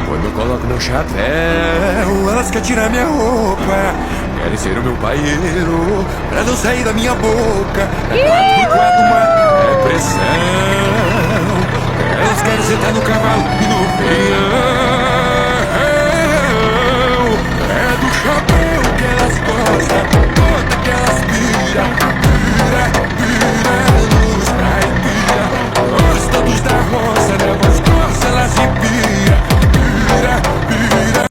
Quando eu coloco meu chapéu, elas querem tirar minha roupa. Querem ser o meu paieiro, pra não sair da minha boca. É claro, uma é pressão. Elas querem sentar no cavalo e no peão.